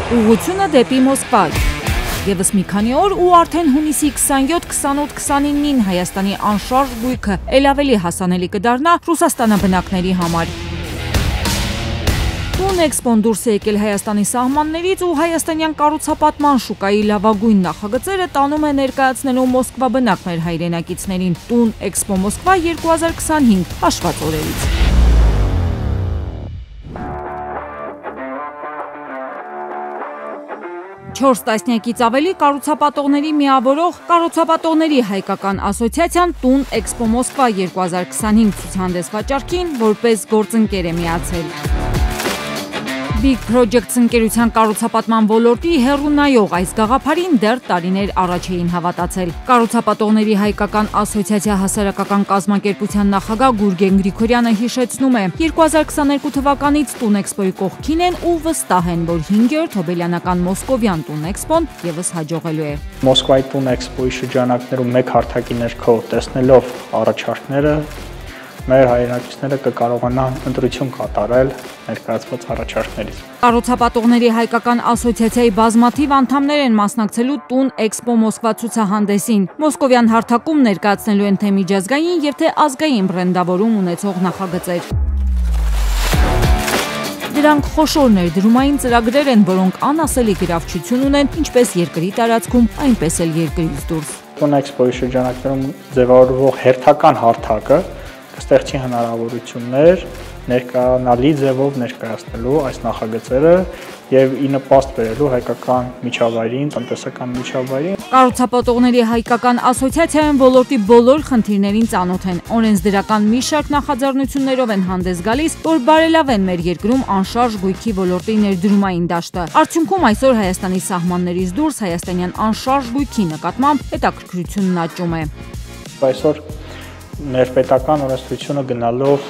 Ուղղությունը դեպի Մոսկվա։ Եվս մի քանի օր ու արդեն հունիսի 27-28-29-ին Հայաստանի անշարժ գույքը ել ավելի հասանելի կդառնա Ռուսաստանաբնակների համար։ Տուն էքսպոն դուրս է եկել Հայաստանի սահմաններից ու հայաստանյան կառուցապատման շուկայի լավագույն նախագծերը տանում է ներկայացնելու Մոսկվա բնակ մեր հայրենակիցներին։ Տուն էքսպո Մոսկվա 2025 հաշված օրերից։ 4 տասնյակից ավելի կառուցապատողների միավորող Կառուցապատողների հայկական ասոցիացիան Տուն էքսպո Մոսկվա 2025 ցուցահանդես վաճառքին որպես գործընկեր է միացել։ Big Projects ընկերության կառուցապատման ոլորտի հեռու նայող այս գաղափարին դեռ տարիներ առաջ էին հավատացել։ Կառուցապատողների հայկական ասոցիացիա հասարակական կազմակերպության նախագահ Գուրգեն Գրիգորյանը հիշեցնում է, 2022 թվականից Տուն էքսպոյի կողքին են ու վստահ են, որ 5-րդ հոբելյանական մոսկովյան Տուն էքսպոն եւս հաջողելու է։ Մոսկվայի Տուն էքսպոյի շրջանակներում մեկ հարթակի ներքո տեսնելով առաջարկները մեր հայրենակիցները կկարողանան ընտրություն կատարել ներկայացված առաջարկներից։ Կառուցապատողների հայկական ասոցիացիայի բազմաթիվ անդամներ են մասնակցելու Տուն էքսպո Մոսկվա ցուցահանդեսին։ Մոսկովյան հարթակում ներկայացնելու են թե միջազգային եւ թե ազգային բրենդավորում ունեցող նախագծեր։ Դրանք խոշոր ներդրումային ծրագրեր են, որոնք անասելի գրավչություն ունեն ինչպես երկրի տարածքում, այնպես էլ երկրից դուրս։ Տուն էքսպոյի շրջանակներում ձևավորվող հերթական հարթակը կստեղծի հնարավորություններ ներկայանալի ձևով ներկայացնելու այս նախագծերը եւ ի նպաստ բերելու հայկական միջավայրին, տնտեսական միջավայրին։ Կառուցապատողների հայկական ասոցիացիայում ոլորտի բոլոր խնդիրներին ծանոթ են, օրենսդրական մի շարք նախաձեռնություններով են հանդես գալիս, որ բարելավեն մեր երկրում անշարժ գույքի ոլորտի ներդրումային դաշտը։ Արդյունքում այսօր Հայաստանի սահմաններից դուրս հայաստանյան անշարժ գույքի նկատմամբ հետաքրքրությունն աճում է։ Այսօր ներպետական օրենսդրությունը գնալով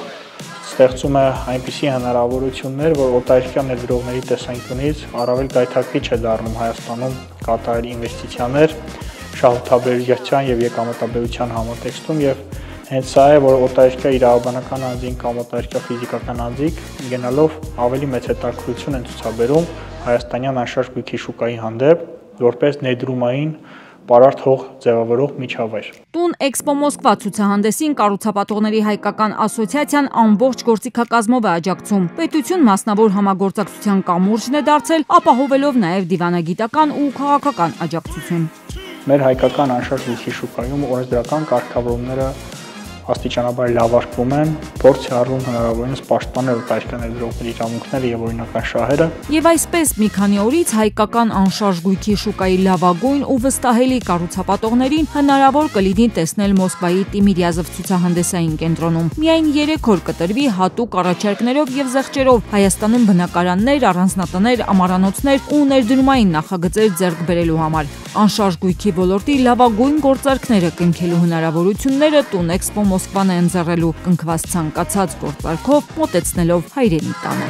ստեղծում է այնպիսի հնարավորություններ, որ օտարերկրյա ներդրողների տեսանկյունից առավել գայթակղիչ է դառնում Հայաստանում կատարել ինվեստիցիաներ շահութաբերության եւ եկամտաբերության համատեքստում եւ հենց սա է, որ օտարերկրյա իրավաբանական անձին կամ օտարերկրյա ֆիզիկական անձիկ գնալով ավելի մեծ հետաքրքրություն են ցուցաբերում հայաստանյան անշարժ գույքի շուկայի հանդեպ որպես ներդրումային պարարտ հող ձևավորող միջավայր։ Տուն էքսպո Մոսկվա ցուցահանդեսին կառուցապատողների հայկական ասոցիացիան ամբողջ գործիքակազմով է աջակցում։ Պետություն մասնավոր համագործակցության կամուրջն է դարձել, ապահովելով նաև դիվանագիտական ու քաղաքական աջակցություն։ Մեր հայկական անշարժ գույքի շուկայում օրենսդրական կարգավորումները աստիճանաբար լավարկվում են, փորձ է արվում հնարավորինս պաշտպանել օտարերկրյա ներդրողների իրավունքները եւ օրինական շահերը։ Եվ այսպես մի քանի օրից հայկական անշարժ գույքի շուկայի լավագույն ու վստահելի կառուցապատողներին հնարավոր կլինի տեսնել Մոսկվայի Տիմիրյազև ցուցահանդեսային կենտրոնում։ Միայն 3 օր կտրվի հատուկ առաջարկներով եւ զեղչերով Հայաստանում բնակարաններ, առանձնատներ, ամառանոցներ ու ներդրումային նախագծեր ձեռք բերելու համար։ Անշարժ գույքի ոլորտի լավագույն գործարքները կնքելու հնարավորությունները Տուն էքսպո Մոսկվան է ընձեռելու կնքված ցանկացած գործարքով մոտեցնելով հայրենի տանը։